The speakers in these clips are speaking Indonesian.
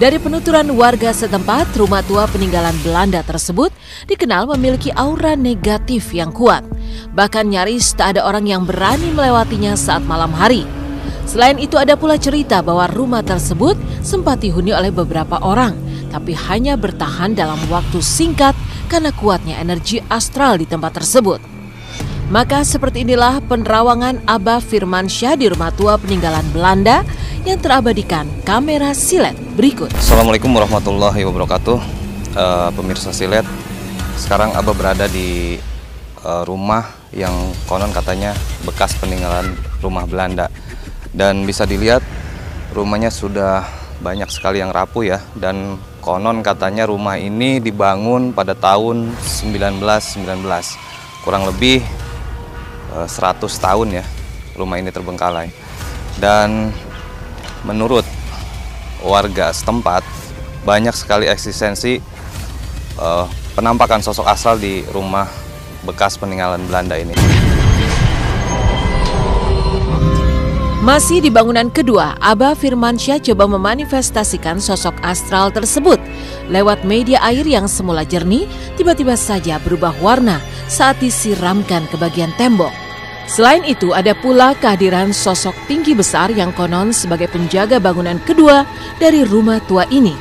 Dari penuturan warga setempat, rumah tua peninggalan Belanda tersebut dikenal memiliki aura negatif yang kuat. Bahkan nyaris tak ada orang yang berani melewatinya saat malam hari. Selain itu ada pula cerita bahwa rumah tersebut sempat dihuni oleh beberapa orang, tapi hanya bertahan dalam waktu singkat karena kuatnya energi astral di tempat tersebut. Maka seperti inilah penerawangan Abah Firmansyah di rumah tua peninggalan Belanda yang terabadikan kamera Silet berikut. Assalamualaikum warahmatullahi wabarakatuh. Pemirsa Silet, sekarang Abah berada di rumah yang konon katanya bekas peninggalan rumah Belanda. Dan bisa dilihat rumahnya sudah banyak sekali yang rapuh ya. Dan konon katanya rumah ini dibangun pada tahun 1919. Kurang lebih 100 tahun ya rumah ini terbengkalai. Dan menurut warga setempat banyak sekali eksistensi penampakan sosok asal di rumah bekas peninggalan Belanda ini. Masih di bangunan kedua, Abah Firmansyah coba memanifestasikan sosok astral tersebut. Lewat media air yang semula jernih, tiba-tiba saja berubah warna saat disiramkan ke bagian tembok. Selain itu, ada pula kehadiran sosok tinggi besar yang konon sebagai penjaga bangunan kedua dari rumah tua ini.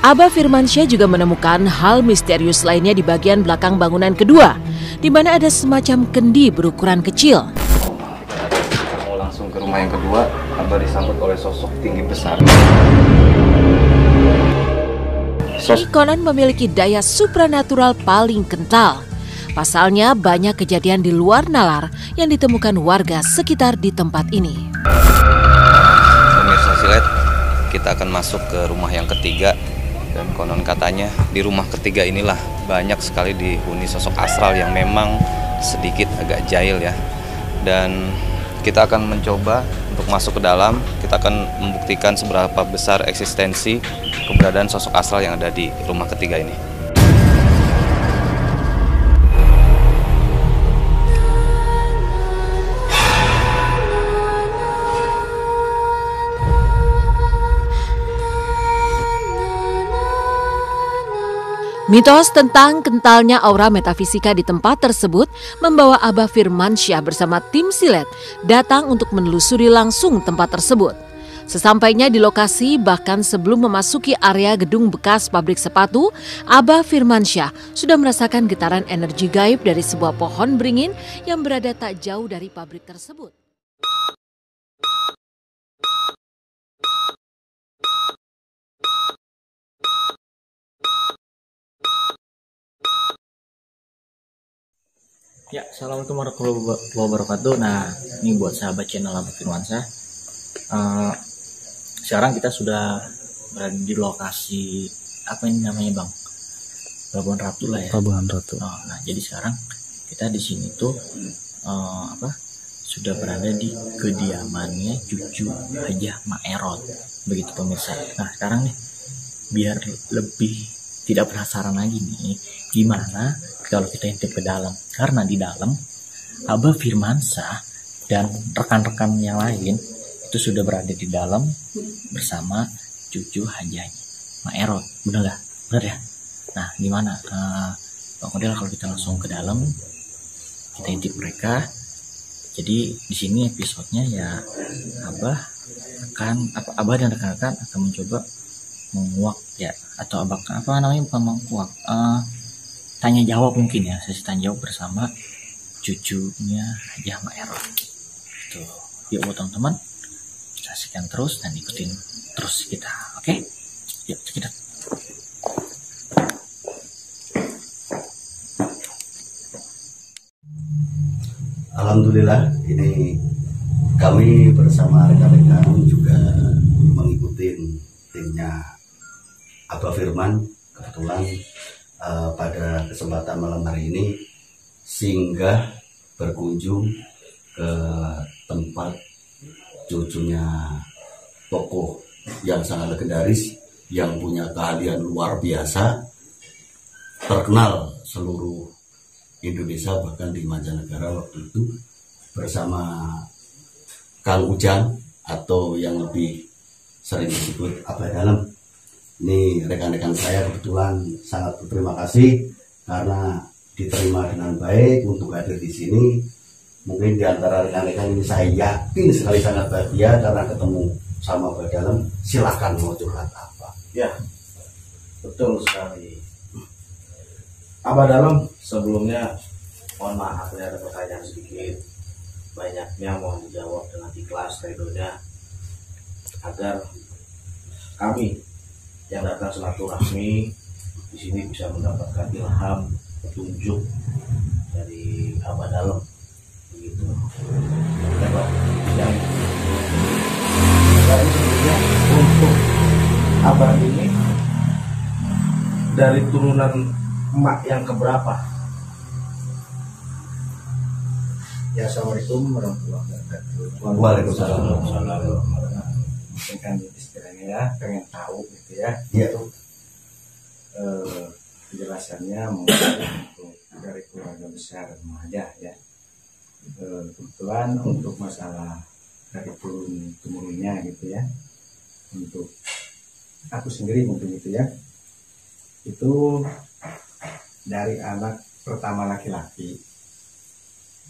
Abah Firmansyah juga menemukan hal misterius lainnya di bagian belakang bangunan kedua, di mana ada semacam kendi berukuran kecil. Mau langsung ke rumah yang kedua, Abah disambut oleh sosok tinggi besar. Konon memiliki daya supranatural paling kental. Pasalnya banyak kejadian di luar nalar yang ditemukan warga sekitar di tempat ini. Pemirsa Silet, kita akan masuk ke rumah yang ketiga. Dan konon katanya di rumah ketiga inilah banyak sekali dihuni sosok astral yang memang sedikit agak jahil ya. Dan kita akan mencoba untuk masuk ke dalam. Kita akan membuktikan seberapa besar eksistensi keberadaan sosok astral yang ada di rumah ketiga ini. Mitos tentang kentalnya aura metafisika di tempat tersebut membawa Abah Firmansyah bersama tim Silet datang untuk menelusuri langsung tempat tersebut. Sesampainya di lokasi, bahkan sebelum memasuki area gedung bekas pabrik sepatu, Abah Firmansyah sudah merasakan getaran energi gaib dari sebuah pohon beringin yang berada tak jauh dari pabrik tersebut. Ya, assalamualaikum warahmatullahi wabarakatuh. Nah, ini buat sahabat channel Abah Firmansyah. Sekarang kita sudah berada di lokasi apa ini namanya, Bang? Pelabuhan Ratu lah ya. Pelabuhan Ratu. Nah, jadi sekarang kita di sini tuh sudah berada di kediamannya cucu Hajah Maerot, begitu pemirsa. Nah, sekarang nih biar lebih tidak penasaran lagi nih, gimana kalau kita intip ke dalam, karena di dalam Abah Firmansyah dan rekan-rekan yang lain itu sudah berada di dalam bersama cucu Hajah Maerot. Bener gak? Bener ya? Nah, gimana Bang Kodel kalau kita langsung ke dalam, kita intip mereka. Jadi di sini episodenya ya Abah dan rekan-rekan akan mencoba menguak ya, atau apa namanya, bukan menguak, tanya jawab mungkin ya, sesi tanya jawab bersama cucunya Hajah Maerot. Tuh, yuk buat teman-teman saksikan terus dan ikutin terus kita, oke? Yuk kita. Alhamdulillah, ini kami bersama rekan-rekan juga mengikuti timnya Abah Firman. Kebetulan pada kesempatan malam hari ini singgah berkunjung ke tempat cucunya tokoh yang sangat legendaris, yang punya keahlian luar biasa, terkenal seluruh Indonesia, bahkan di mancanegara waktu itu, bersama Kang Ujang atau yang lebih sering disebut Abah Dalem. Ini rekan-rekan saya kebetulan sangat berterima kasih karena diterima dengan baik untuk hadir di sini. Mungkin di antara rekan-rekan ini saya yakin sekali sangat bahagia karena ketemu sama Abah Dalem. Silahkan mau curhat apa. Ya, betul sekali. Abah Dalem, sebelumnya mohon maaf ya, ada pertanyaan sedikit. Banyaknya mohon dijawab dengan ikhlas redonya agar kami yang datang silaturahmi di sini bisa mendapatkan ilham, petunjuk dari Abah Dalem, begitu. Dapat yang dari sebenarnya untuk Abah ini dari turunan emak yang keberapa? Ya, assalamualaikum warahmatullahi wabarakatuh. Waalaikumsalam. Mungkin kan istilahnya ya, pengen tahu gitu ya. Iya. Untuk penjelasannya mungkin untuk dari keluarga besar aja ya. Kebetulan untuk masalah dari turun-temurunnya gitu ya. Untuk aku sendiri mungkin gitu ya. Itu dari anak pertama laki-laki.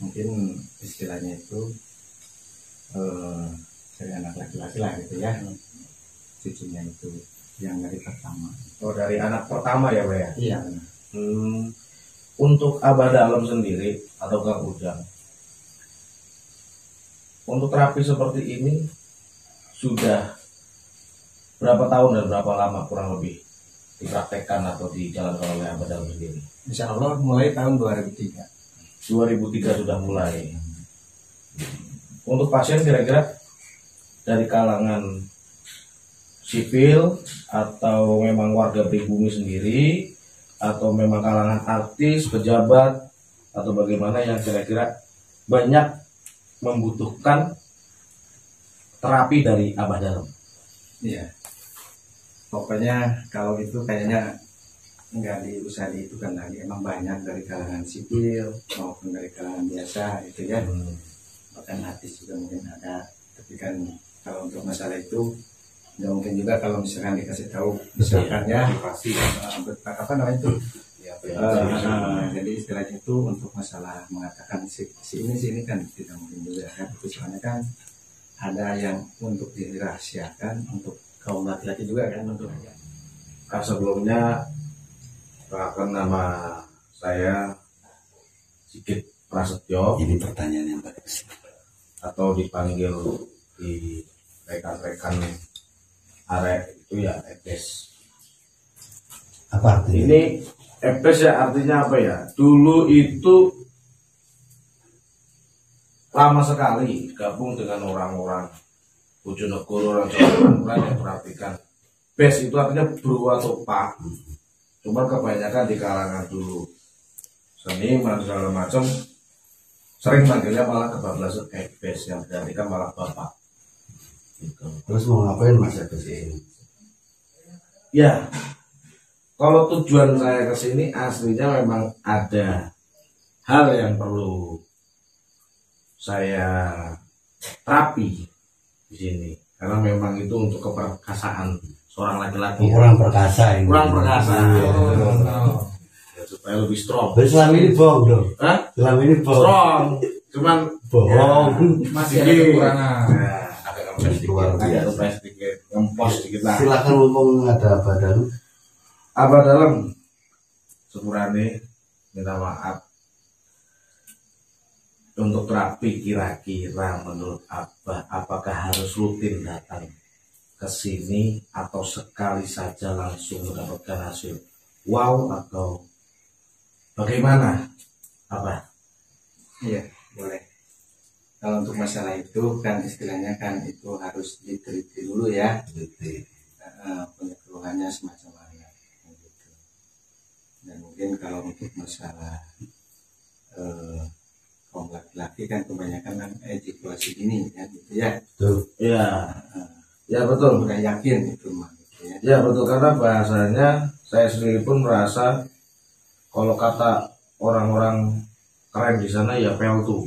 Mungkin istilahnya itu dari anak laki-laki lah gitu ya, cucunya itu yang dari pertama. Oh, dari anak pertama ya, Pak ya? Iya benar. Untuk Abah Dalem sendiri atau Kang Ujang, untuk terapi seperti ini sudah berapa tahun dan berapa lama kurang lebih dipraktekkan atau dijalankan oleh Abah Dalem sendiri? Insya Allah mulai tahun 2003. 2003 sudah mulai. Untuk pasien kira-kira dari kalangan sipil atau memang warga pribumi sendiri atau memang kalangan artis, pejabat atau bagaimana yang kira-kira banyak membutuhkan terapi dari Abah Dalem? Iya. Pokoknya kalau itu kayaknya nggak diusah itu kan lagi, emang banyak dari kalangan sipil maupun dari kalangan biasa itu ya. Bahkan artis juga mungkin ada, tapi kan kalau untuk masalah itu nggak mungkin juga kalau misalkan dikasih tahu misalkan ya pasti apa namanya itu jadi istilahnya itu untuk masalah mengatakan si ini kan tidak mungkin juga kan, itu soalnya kan ada yang untuk dirahasiakan untuk kaum laki-laki juga kan untuk Sebelumnya perkenalkan nama saya Sigit Prasetyo. Ini pertanyaan yang bagus. Atau dipanggil di rekan-rekan arek itu ya EPES. Apa artinya? Ini EPES ya artinya apa ya? Dulu itu lama sekali gabung dengan orang-orang Bojonegoro, orang Jawa yang perhatikan. BES itu artinya bro atau pak. Cuma kebanyakan di kalangan dulu seniman segala macam sering manggilnya malah kebablasan EPES yang berarti malah bapak. Gitu. Terus mau ngapain Mas Agus ini? Ya, kalau tujuan saya ke sini aslinya memang ada hal yang perlu saya terapi di sini karena memang itu untuk keperkasaan seorang laki-laki. Kurang perkasa ini. Kurang perkasa. Ya, supaya lebih strong. Selama ini bohong dong. Hah? Selama ini bohong. Strong. Cuman Bohong. ya, masih ada kekurangan. Nah, ada kempes Luar sedikit, ada biasa. kempes sedikit, ngempos sedikit lah. Silakan ngomong ada apa dan Abah Dalem sepurane minta maaf untuk terapi. Kira-kira menurut Abah apakah harus rutin datang ke sini atau sekali saja langsung mendapatkan hasil wow atau bagaimana Abah? iya boleh. Kalau untuk masalah itu kan istilahnya kan itu harus diteliti dulu ya, punya keluhannya semacam mana gitu. Dan mungkin kalau untuk masalah kaum laki-laki kan kebanyakan kan situasi ini ya gitu ya. Betul. Ya, ya betul. Udah yakin itu mah gitu ya. Ya betul, karena bahasanya saya sendiri pun merasa kalau kata orang-orang keren di sana ya peltu.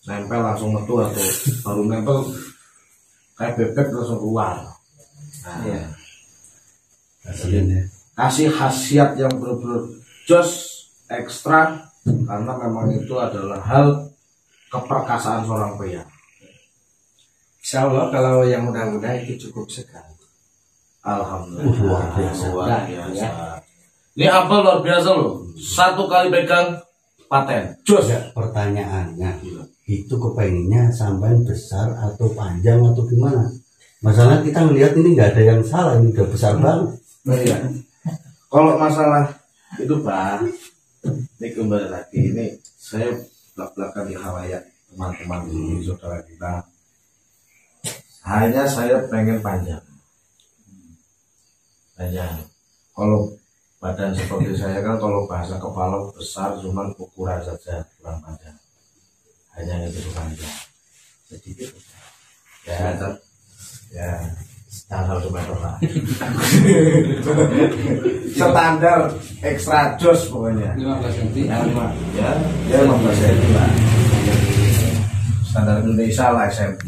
Nempel langsung metu atau baru nempel kayak bebek langsung keluar. Nah, Iya. kasih khasiat yang benar-benar jos ekstra, karena memang itu adalah hal keperkasaan seorang pria. Insya Allah kalau yang muda-muda itu cukup sekali. Alhamdulillah. Luar biasa. Luar biasa. Ini apa luar biasa loh. Satu kali pegang paten. Jos ya. Pertanyaannya, itu kepenginnya sampai besar atau panjang atau gimana? Masalah kita melihat ini nggak ada yang salah, ini udah besar banget. Nah, iya. Kalau masalah itu Pak, ini kembali lagi, ini saya belak-belakan di halayak teman-teman di saudara kita. Hanya saya pengen panjang. Panjang. Kalau badan seperti saya kan, kalau bahasa kepala besar, cuman ukuran saja kurang panjang. Hanya itu panjang. Sedikit. Ya, ya. Standar 1 meter lah. Standar ekstra jos pokoknya. 15 cm. Ya, 15 cm lah. Standar Indonesia lah SMP.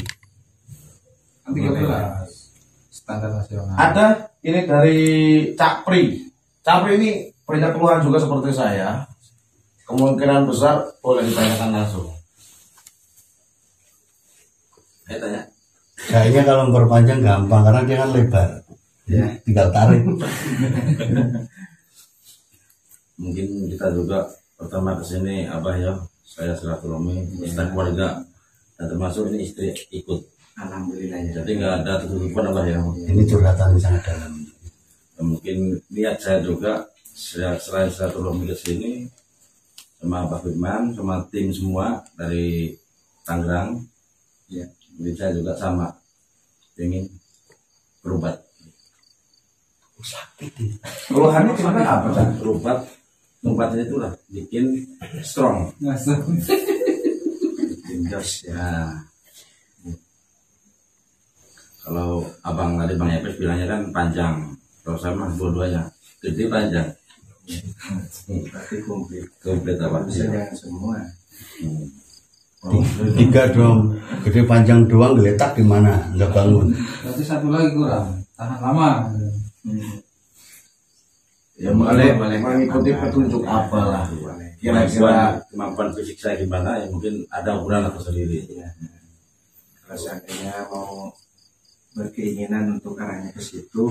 13 standar nasional. Ada ini dari Capri. Capri ini banyak keluhan juga seperti saya. Kemungkinan besar boleh ditanyakan langsung. Saya tanya. Kayaknya kalau memperpanjang gampang karena dia kan lebar. Ya, tinggal tarik. Mungkin kita juga pertama kesini Abah ya, saya silaturahmi beserta keluarga dan termasuk ini istri ikut. Alhamdulillah ya. Jadi nggak ada tutupan Abah ya. Ini curhatan sangat dalam. Mungkin niat saya juga selain silaturahmi ke sini sama Pak Firman sama tim semua dari Tangerang ya. Jadi saya juga sama ingin berobat. Keluhannya gimana apa Cak? Berobat tempatnya itulah bikin strong. Bikin jos ya. Kalau abang tadi Bang Epes bilangnya kan panjang, kalau saya mah dua-duanya gede panjang. Berarti Komplit apa? bisa jangan semua. Tiga dong, gede panjang doang geletak di mana? Nggak bangun. Berarti satu lagi kurang, tahan lama. Ya boleh mengikuti petunjuk apa lah. Kira-kira Kemampuan fisik saya gimana ya mungkin ada ukuran atau sendiri. Ya. Kalau seandainya mau berkeinginan untuk arahnya ke situ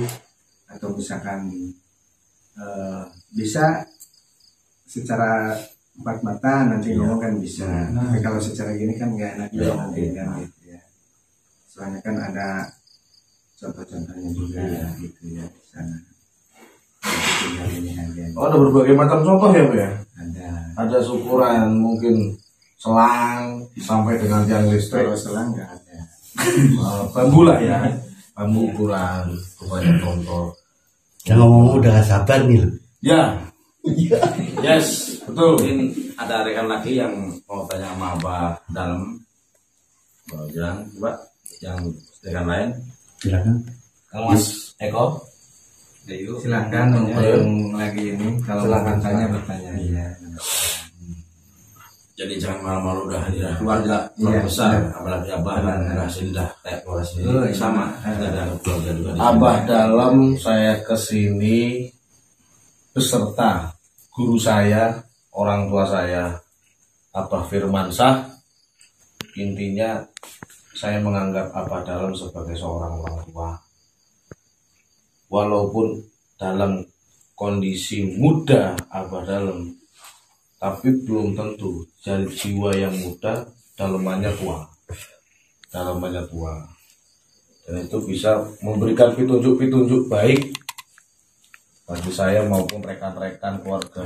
atau misalkan bisa secara empat mata nanti ngomong kan bisa. Tapi kalau secara gini kan nggak enak juga nanti kan gitu ya. Soalnya kan ada contoh-contohnya juga gitu ya di sana. Tinggal ini aja. oh, ada berbagai macam contoh ya Bu ya. Ada. Ada syukuran mungkin selang sampai dengan tiang listrik. Kalau selang nggak ada. Bambu lah ya, bambu ukuran banyak contoh. Yang ngomong udah gak sabar nih. Ya, yes, betul. Mungkin ada rekan lagi yang mau tanya sama Abah dalam. Jangan coba yang rekan lain. Silakan. Kang Mas Eko. Silakan yang lagi ini kalau mau bertanya. Iya. Jadi jangan malu-malu dah hadirah keluarga besar, apalagi Abah dan sini dah kayak keluarga sendiri sama. Kita ada keluarga juga. Abah dalam saya kesini beserta guru saya, orang tua saya, Abah Firmansyah. Intinya saya menganggap Abah dalam sebagai seorang orang tua. Walaupun dalam kondisi muda Abah dalam, tapi belum tentu dari jiwa yang muda dalamannya tua. Dan itu bisa memberikan petunjuk-petunjuk baik bagi saya maupun rekan-rekan keluarga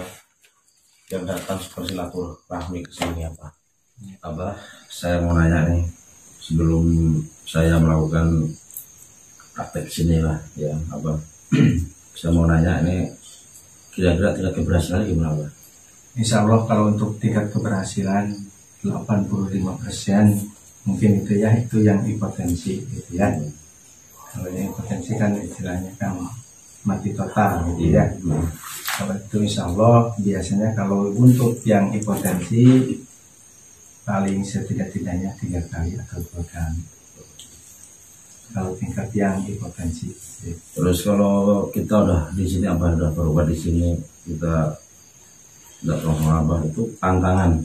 yang datang bersilaturahmi ke sini apa. Abah, saya mau nanya nih sebelum saya melakukan praktek sini lah ya Abah. Saya mau nanya ini kira-kira tingkat keberhasilan gimana Abah? Insya Allah kalau untuk tingkat keberhasilan 85% mungkin itu ya, itu yang hipotensi gitu ya. Kalau yang hipotensi kan istilahnya kan mati total gitu ya. Kalau itu insya Allah biasanya kalau untuk yang hipotensi paling setidak-tidaknya 3 kali atau 2 kali. kalau tingkat yang hipotensi. Terus kalau kita udah di sini Abah udah berubah di sini, kita udah sama Abah, itu tantangan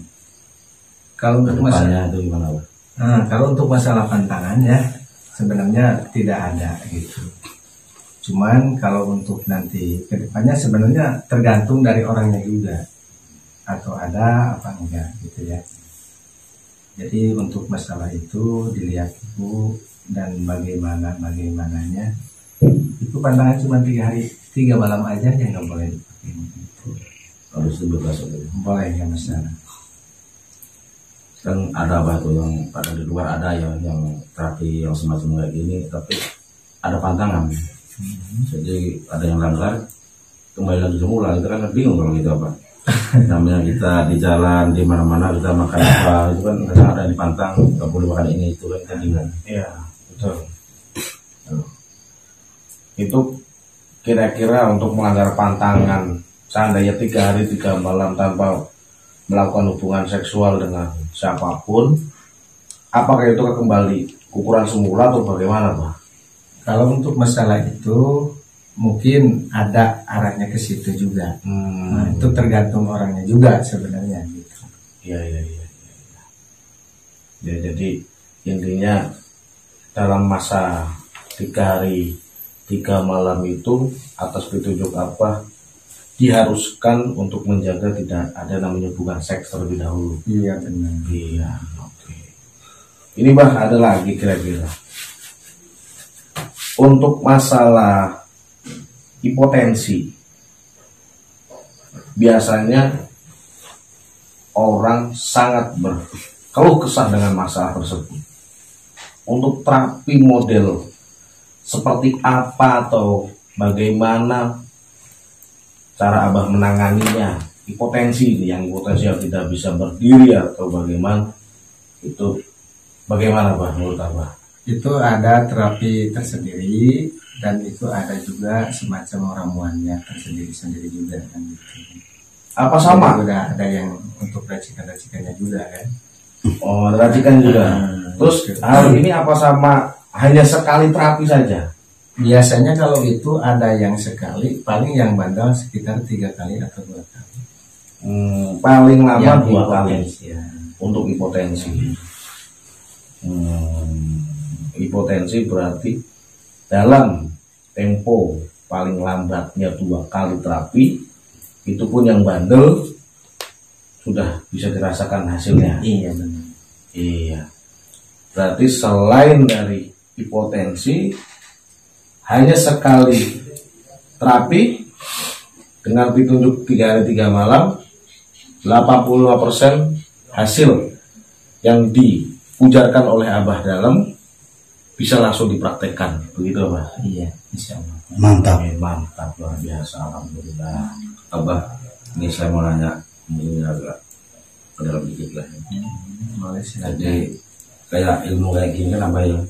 Kalau untuk masalah kedepannya itu gimana Abah? kalau untuk masalah pantangan ya sebenarnya tidak ada gitu. Cuman kalau untuk nanti kedepannya sebenarnya tergantung dari orangnya juga, atau ada apa enggak gitu ya. Jadi untuk masalah itu dilihat Ibu dan bagaimananya. Itu pantangan cuma 3 hari 3 malam aja yang nggak boleh dipakai gitu. Harus bebas gitu. Boleh nggak masalah. Kan ada Abah tuh yang pada di luar ada ya yang terapi yang semacam kayak gini, tapi ada pantangan. Jadi ada yang langgar kembali lagi semula, kita kan bingung kalau gitu Abah. Namanya kita di jalan di mana-mana kita makan apa itu kan kadang ada yang dipantang, nggak boleh makan ini itu kan kita bingung. Iya, betul. Itu kira-kira untuk melanggar pantangan, seandainya 3 hari 3 malam tanpa melakukan hubungan seksual dengan siapapun, apakah itu kembali ukuran semula atau bagaimana Pak? Kalau untuk masalah itu mungkin ada arahnya ke situ juga. Nah, itu tergantung orangnya juga sebenarnya gitu. Iya. Ya, jadi intinya dalam masa 3 hari 3 malam itu atas petunjuk apa diharuskan untuk menjaga tidak ada namanya hubungan seks terlebih dahulu. Iya benar. Iya, oke. Ini Bah ada lagi kira-kira untuk masalah hipotensi. Biasanya orang sangat berkeluh kesah dengan masalah tersebut. Untuk terapi model seperti apa atau bagaimana cara Abah menanganinya, hipotensi yang tidak bisa berdiri atau bagaimana, itu bagaimana Abah menurut Abah? Itu ada terapi tersendiri dan itu ada juga semacam ramuannya tersendiri juga kan gitu. Apa sama? Jadi udah ada yang untuk racikan-racikannya juga kan. Oh, ada racikan juga. Terus hal ini apa sama hanya sekali terapi saja? Biasanya kalau itu ada yang sekali, paling yang bandel sekitar 3 kali atau 2 kali. Paling lama Yang 2 kali ya. untuk hipotensi. Hipotensi berarti dalam tempo paling lambatnya 2 kali terapi, itu pun yang bandel sudah bisa dirasakan hasilnya. Iya benar. Iya. Berarti selain dari hipotensi, hanya sekali terapi dengan petunjuk 3 hari 3 malam, 85% hasil yang diujarkan oleh Abah dalam bisa langsung dipraktekkan, begitu Abah? Iya, insya Allah. Mantap. Mantap, luar biasa, alhamdulillah. Abah, ini saya mau nanya, ini agak ke dalam dikit lah. Boleh silakan. Jadi kayak ilmu kayak gini kan Abah ya,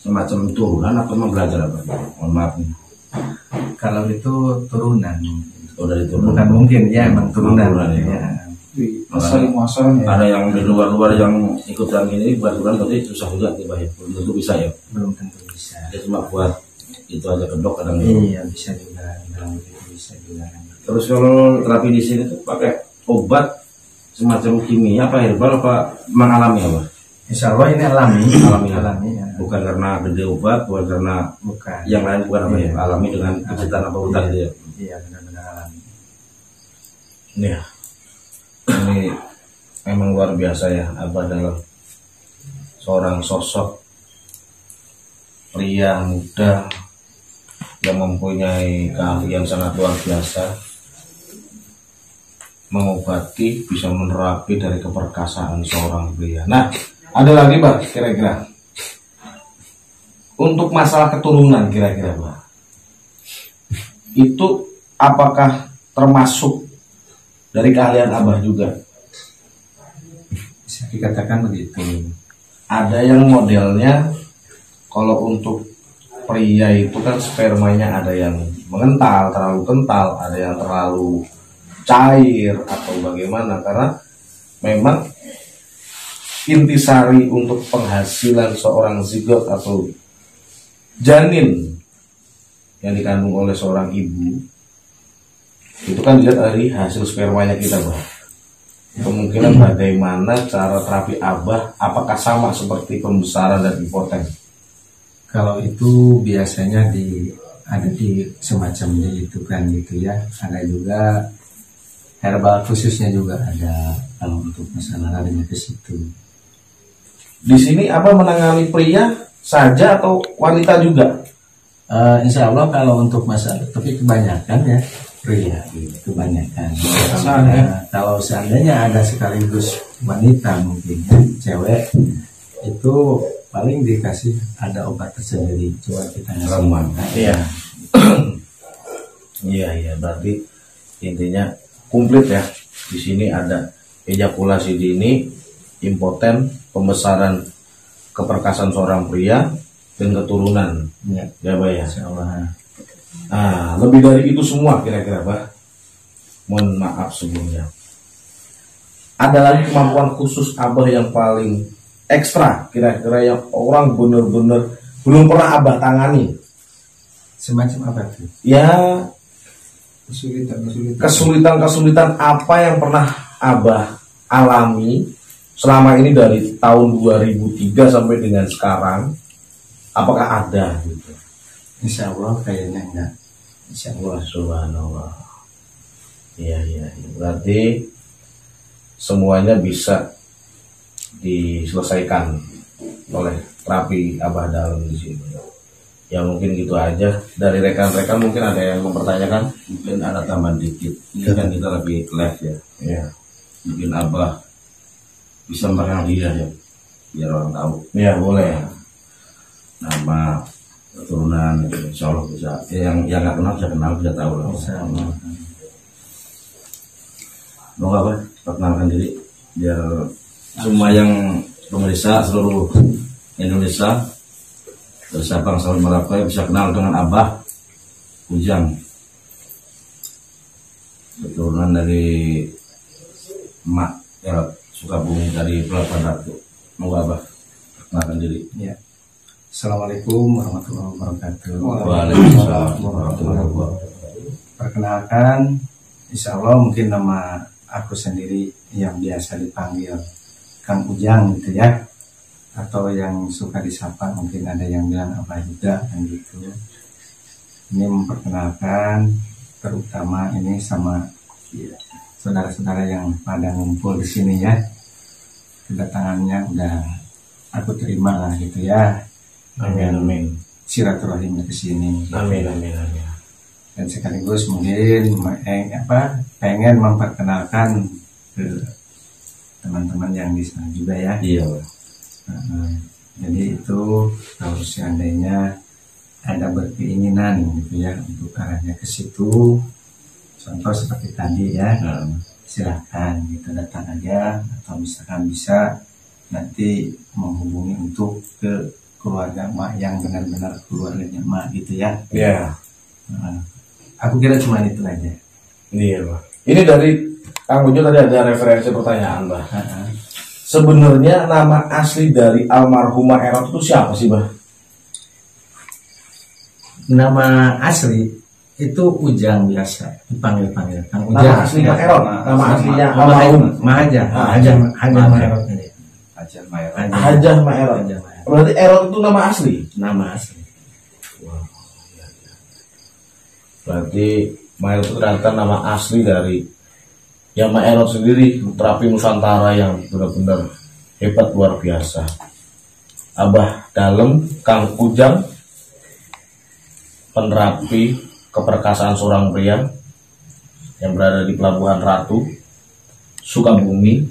semacam turunan atau memang belajar Abah? Mohon maaf nih. Kalau itu turunan, Oh dari turunan. bukan mungkin ya emang turunan. Turunan, ya. Ya. Ada yang di luar-luar yang ikut yang ini buat turunan tapi susah juga tiba ya, belum tentu bisa ya. Belum tentu bisa. Dia cuma buat itu aja kedok kadang. Iya bisa juga, dalam itu bisa juga. Terus kalau terapi di sini tuh pakai obat semacam kimia apa herbal apa mengalami apa? Insya Allah ini alami, Alami. ya. Bukan karena gede obat, bukan karena Bukan. yang lain, bukan apa ya? Iya. Alami dengan pijitan apa hutan gitu ya. Iya benar-benar alami. Ya, ini memang luar biasa ya Abah dalam seorang sosok pria muda yang mempunyai keahlian sangat luar biasa, mengobati, bisa menerapi dari keperkasaan seorang pria. Nah, ada lagi Bah kira-kira untuk masalah keturunan kira-kira Bah, itu apakah termasuk dari keahlian Abah juga? Bisa dikatakan begitu. Ada yang modelnya kalau untuk pria itu kan spermanya ada yang mengental, terlalu kental, ada yang terlalu cair atau bagaimana, karena memang intisari untuk penghasilan seorang zigot atau janin yang dikandung oleh seorang ibu itu kan dilihat dari hasil spermanya kita, Bah. Kemungkinan bagaimana cara terapi Abah, apakah sama seperti pembesaran dan impoten? Kalau itu biasanya ada di semacam itu kan gitu ya. Ada juga herbal khususnya juga ada kalau untuk masalah larinya ke situ. Di sini Abah menangani pria saja atau wanita juga? Insya Allah kalau untuk masalah, tapi kebanyakan ya pria, kebanyakan. Kalau seandainya ada sekaligus wanita mungkin ya, cewek itu paling dikasih ada obat tersendiri, coba kita Reman. Iya. Iya, berarti intinya komplit ya. Di sini ada ejakulasi dini, impoten, pembesaran keperkasaan seorang pria dan keturunan. ya, Ya, Bah ya. Insya Allah. Nah, lebih dari itu semua kira-kira, Bah. Mohon maaf sebelumnya. Ada lagi kemampuan khusus Abah yang paling ekstra, kira-kira yang orang bener-bener belum pernah Abah tangani? Semacam apa tuh? Ya, Kesulitan. kesulitan apa yang pernah Abah alami selama ini dari tahun 2003 sampai dengan sekarang? Apakah ada gitu? Insya Allah kayaknya enggak. Insya Allah, subhanallah. Iya. Berarti semuanya bisa diselesaikan oleh terapi Abah dalam di sini. Ya mungkin gitu aja. Dari rekan-rekan mungkin ada yang mempertanyakan. Mungkin ada tambahan dikit. Ini kan kita lagi live ya. Ya. Mungkin Abah bisa memperkenalkan diri ya, biar orang tahu. Ya boleh. Nama, keturunan, insya Allah bisa. Yang nggak kenal bisa kenal, bisa tahu lah. Mau apa? Perkenalkan diri biar semua yang pemirsa seluruh Indonesia dari Sabang sampai Merauke bisa kenal dengan Abah Ujang, keturunan dari emak ya Sukabumi dari Pelabuhan Ratu. Mau Abah perkenalkan diri. Ya. Assalamualaikum warahmatullahi wabarakatuh. Waalaikumsalam warahmatullahi wabarakatuh. Perkenalkan, insya Allah mungkin nama aku sendiri yang biasa dipanggil Kang Ujang gitu ya, atau yang suka disapa mungkin ada yang bilang apa juga kan gitu. Ini memperkenalkan terutama ini sama saudara-saudara yang pada ngumpul di sini ya. Kedatangannya udah aku terima lah gitu ya. Amin. Silaturahimnya ke sini. Amin. Dan sekaligus mungkin pengen memperkenalkan ke teman-teman yang di sana juga ya. Iya. Jadi itu kalau seandainya ada berkeinginan gitu ya untuk arahnya ke situ, contoh seperti tadi ya, silahkan gitu datang aja, atau misalkan bisa nanti menghubungi untuk ke keluarga emak yang benar-benar keluarganya emak gitu ya. Iya. Aku kira cuma itu aja. Iya, Bah. Ini dari Kang Ujo tadi ada referensi pertanyaan, Bah. Sebenarnya nama asli dari almarhumah Erot itu siapa sih, Bah? Nama asli itu Ujang biasa dipanggil Kang Ujang. Nama aslinya Erot, nama aslinya almarhum Hajah Maerot ini. Hajah Maerot. Berarti Erot itu nama asli. Nama asli. Berarti Maerot itu ternyata nama asli dari yang Maerot sendiri, terapi Nusantara yang benar-benar hebat luar biasa. Abah Dalem, Kang Ujang, penerapi keperkasaan seorang pria yang berada di Pelabuhan Ratu, Sukabumi.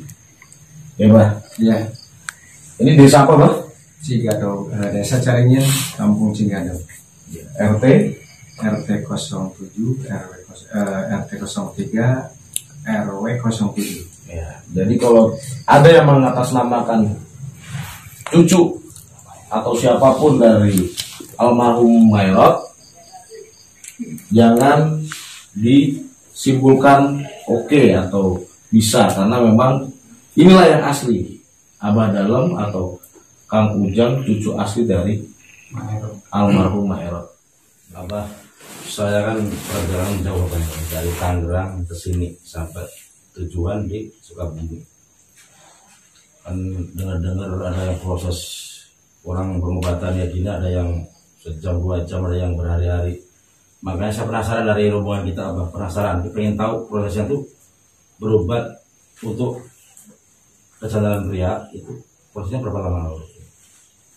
Ya, Bah. Ya, Ini desa apa, Bah? Cigado, desa Caringin, Kampung Cigado. RT RT 07, RT 03, RW 07. ya. Jadi kalau ada yang mengatasnamakan cucu atau siapapun dari almarhum Maerot, jangan disimpulkan oke atau bisa, karena memang inilah yang asli. Abah Dalem atau Kang Ujang cucu asli dari Almarhum Maerot. Abah, saya kan perjalanan jauh banyak dari Tangerang ke sini sampai tujuan di Sukabumi. Kan dengar-dengar ada yang proses orang pengobatan ya gini, ada yang sejam 2 jam, ada yang berhari-hari. Makanya saya penasaran dari rombongan kita, Abah, penasaran, pengen tahu prosesnya tuh berobat untuk kecanduan pria itu prosesnya berapa lama?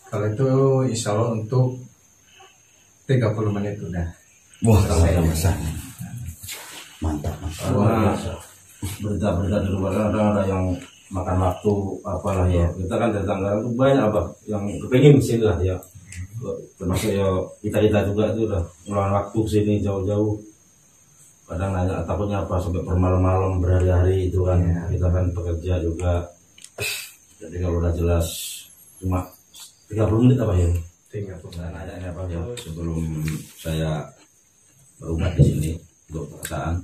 Kalau itu insya Allah untuk 30 menit udah. Wah, kalau bisa. Mantap. Karena berita-berita di luar kan ada yang makan waktu apalah ya. Kita kan dari Tangerang itu banyak Abah yang kepengen sini lah ya. Termasuk ya kita juga itu udah ngeluarin waktu sini jauh-jauh. Kadang nanya takutnya apa sampai bermalam-malam berhari-hari itu kan ya. Kita kan bekerja juga. Jadi kalau udah jelas cuma 30 menit apa ya? 30. Saya nanya ini apa ya sebelum saya berobat di sini untuk perasaan.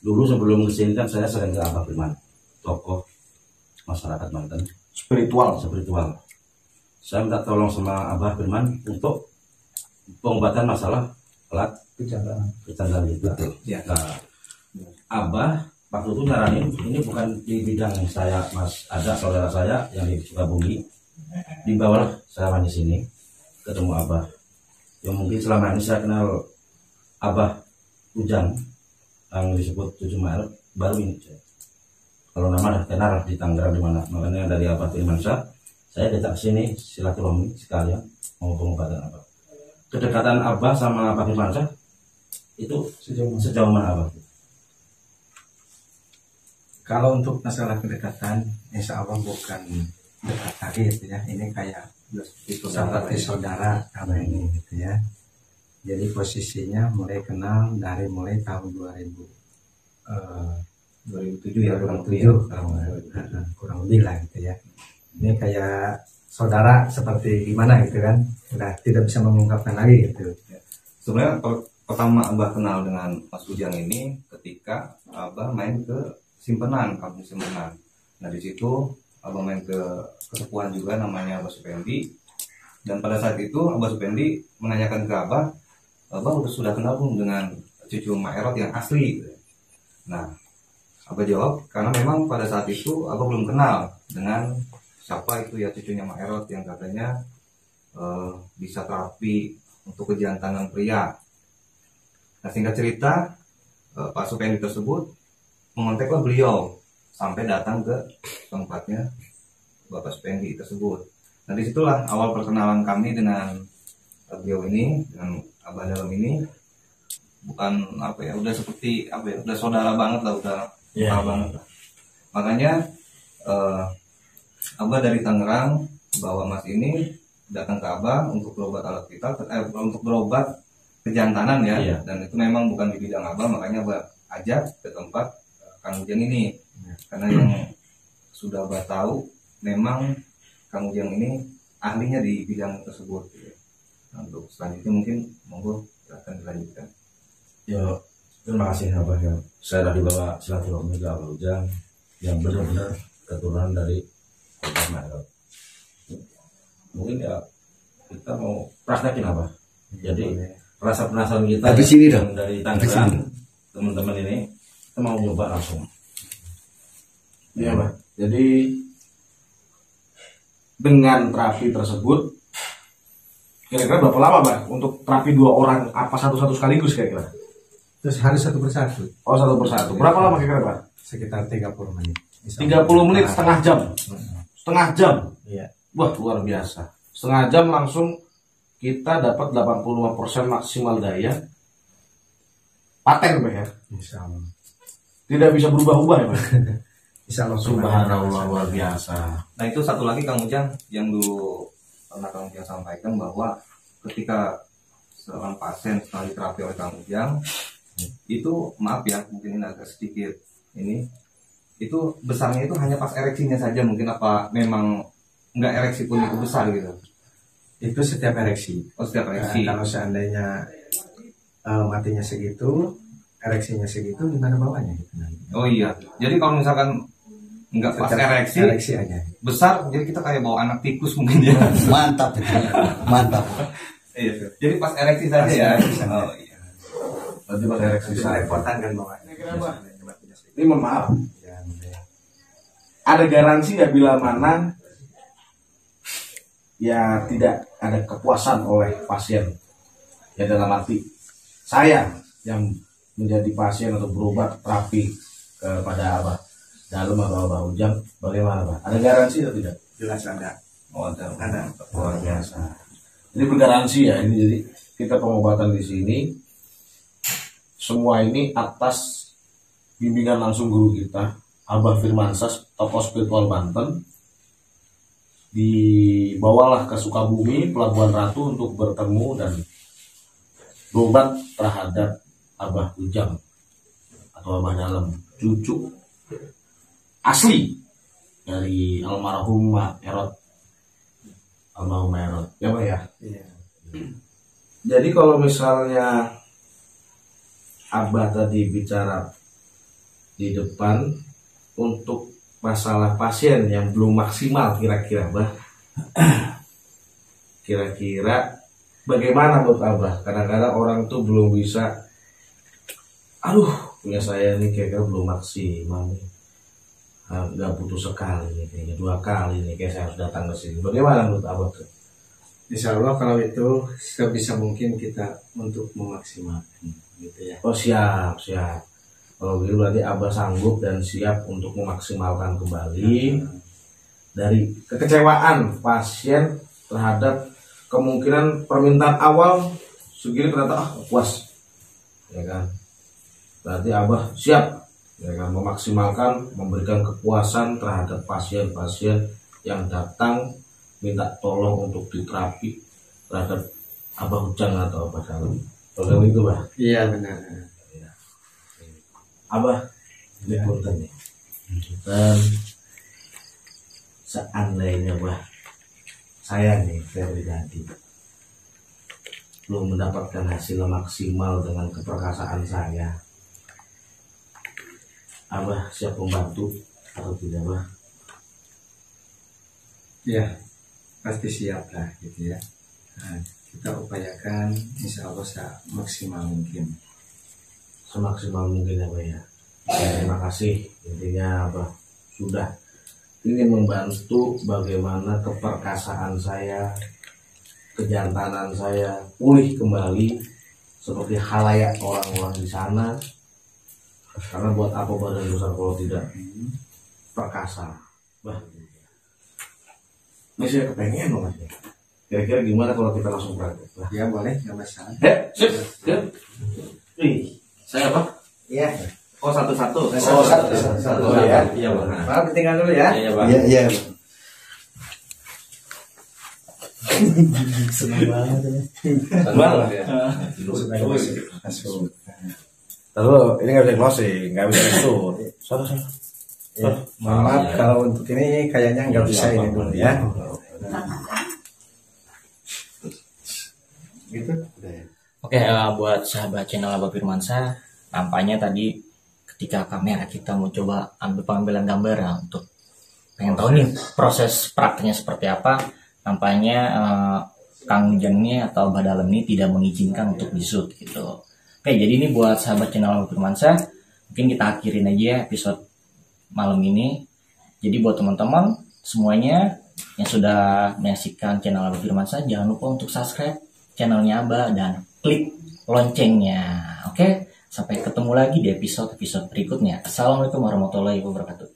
Dulu sebelum kesini kan saya sering ke Abah Firman, tokoh masyarakat Banten. Spiritual. Saya minta tolong sama Abah Firman untuk pengobatan masalah alat kecandaan itu. Ya. Nah, Abah waktu itu nyaranin ini bukan di bidang saya, Mas. Ada saudara saya yang di Sukabumi, dibawalah saya di sini ketemu Abah. Yang mungkin selama ini saya kenal Abah Ujang yang disebut 7 Maret baru ini. Kalau nama dah kenal di Tangerang di mana. Makanya dari Abah Firmansyah saya datang sini silaturahmi sekalian mau pengobatan Abah. Kedekatan Abah sama Abah Firmansyah itu sejauh mana Abah? Kalau untuk masalah kedekatan, insya Allah bukan dekat lagi gitu ya. Ini kayak seperti saudara kalau ini gitu ya. Jadi posisinya mulai kenal dari mulai tahun 2007 ya, kurang lebih lah gitu ya. Ini kayak saudara seperti gimana gitu kan, udah tidak bisa mengungkapkan lagi gitu. Sebenarnya pertama Abah kenal dengan Mas Ujang ini ketika Abah main ke Simpenan, kampung Simpenan. Nah di situ Abah main ke kesepuan juga namanya Abah Supendi. Dan pada saat itu Abah Supendi menanyakan ke Abah sudah kenal belum dengan cucu Maerot yang asli? Nah Abah jawab karena memang pada saat itu Abah belum kenal dengan siapa itu ya cucunya Maerot yang katanya bisa terapi untuk kejantanan pria. Nah singkat cerita Pak Supendi tersebut mengontaklah beliau sampai datang ke tempatnya Bapak Supendi tersebut. Nah disitulah awal perkenalan kami dengan beliau ini, dengan Abah Dalam ini. Bukan apa ya, udah seperti apa ya, udah saudara banget lah, udah banget lah. Makanya Abah dari Tangerang bawa Mas ini datang ke Abah untuk berobat alat vital, untuk berobat kejantanan ya. Dan itu memang bukan di bidang Abah, makanya Abah ajak ke tempat Kang Ujang ini. Karena yang sudah Abah tahu memang Kang Ujang ini ahlinya di bidang tersebut. Nah, untuk selanjutnya mungkin monggo akan dilanjutkan. Ya, terima kasih Abah ya. Saya sudah dibawa silaturahmi ke Abah Ujang yang benar-benar keturunan dari Abah Maerot. Mungkin ya kita mau praktekin Abah. Jadi rasa penasaran kita habis ini dong dari Tangerang teman-teman ini kita mau nyoba langsung. Iya Pak. Jadi dengan terapi tersebut kira-kira berapa lama Pak untuk terapi 2 orang apa satu-satu sekaligus kira-kira? Terus harus satu persatu. Oh satu persatu. Berapa lama kira-kira Pak? Sekitar 30 menit. 30 menit setengah jam. Setengah jam. Iya. Wah luar biasa. Setengah jam langsung kita dapat 85% maksimal daya. Paten Pak ya? Insya Allah. Tidak bisa berubah-ubah ya Pak? Insya Allah. Subhanallah luar biasa. Nah itu satu lagi Kang Ujang yang dulu pernah Kang Ujang sampaikan bahwa ketika seorang pasien setelah diterapi oleh Kang Ujang itu maaf ya mungkin ini agak sedikit ini itu besarnya itu hanya pas ereksinya saja mungkin apa memang nggak ereksi pun itu besar gitu? Itu setiap ereksi. Oh setiap ereksi. Kalau seandainya matinya segitu, ereksinya segitu, gimana bawahnya gitu? Oh iya. Jadi kalau misalkan nggak pas Secara ereksi aja. besar, jadi kita kayak bawa anak tikus mungkin ya. Mantap itu. Mantap. Iya, jadi pas ereksi saja ya. Oh iya. Berarti pas ereksi saya. Repotan kan bawahnya. Ini mohon maaf. Ada garansi ya bila mana ya tidak ada kepuasan oleh pasien. Ya dalam arti saya yang menjadi pasien atau berobat terapi kepada Abah Dalem atau Abah Ujang, bagaimana Pak? Ada garansi atau tidak? Jelas ada. Oh, ada. Luar biasa. Ini bergaransi ya. Ini jadi kita pengobatan di sini semua ini atas bimbingan langsung guru kita Abah Firmansyah, tokoh spiritual Banten. Dibawalah ke Sukabumi, Pelabuhan Ratu untuk bertemu dan berobat terhadap Abah Ujang atau Abah Dalem, cucu asli dari almarhum Mak Erot. Almarhum Erot. Ya Pak ya? Iya. Jadi kalau misalnya Abah tadi bicara di depan untuk masalah pasien yang belum maksimal, kira-kira Abah, kira-kira bagaimana menurut Abah? Kadang-kadang orang tuh belum bisa, aduh punya saya nih kayaknya belum maksimal nih, nggak butuh sekali nih, kayaknya 2 kali nih kayak saya harus datang ke sini. Bagaimana menurut Abah tuh? Insya Allah kalau itu sebisa mungkin kita untuk memaksimalkan gitu ya. Oh siap. Kalau gitu berarti Abah sanggup dan siap untuk memaksimalkan kembali dari kekecewaan pasien terhadap kemungkinan permintaan awal segini ternyata puas, ya kan? Berarti Abah siap, ya kan, memaksimalkan, memberikan kepuasan terhadap pasien-pasien yang datang minta tolong untuk diterapi terhadap Abah Ujang atau Abah Dalem. Kalau itu Bah? Iya benar. Abah, ini punten nih. Dan seandainya Bah, saya nih pribadi belum mendapatkan hasil maksimal dengan keperkasaan saya, Abah siap membantu atau tidak Bah? Iya, pasti siap lah gitu ya. Nah, kita upayakan insya Allah semaksimal mungkin. Semaksimal mungkin ya Bah ya. Terima kasih, intinya Abah sudah ingin membantu bagaimana keperkasaan saya, kejantanan saya pulih kembali seperti halayak orang-orang di sana. Karena buat apa badan besar kalau tidak perkasa, Bah. Ini saya kepengen banget ya. Kira-kira gimana kalau kita langsung praktek, Bah? Ya boleh, nggak masalah. Sip. Saya apa? Iya. Oh satu-satu. Oh, satu ya. Iya Bang. Maaf ditinggal dulu ya. Iya Bang. Iya. Senang banget ya. Bang ya. Lalu ini nggak bisa closing, nggak bisa itu. Ya, maaf kalau untuk ini kayaknya nggak bisa ini dulu ya. Gitu. Oke, buat sahabat channel Abah Firmansyah, nampaknya tadi ketika kamera kita mau coba ambil pengambilan gambar ya, untuk pengen tahu nih proses prakteknya seperti apa, nampaknya Kang Ujang ini atau Abah Dalem ini tidak mengizinkan untuk di-shoot gitu. Oke, jadi ini buat sahabat channel Abah Firmansyah, mungkin kita akhirin aja episode malam ini. Jadi buat teman-teman semuanya yang sudah menyaksikan channel Abah Firmansyah, jangan lupa untuk subscribe channelnya Abah dan klik loncengnya. Oke, sampai ketemu lagi di episode berikutnya. Assalamualaikum warahmatullahi wabarakatuh.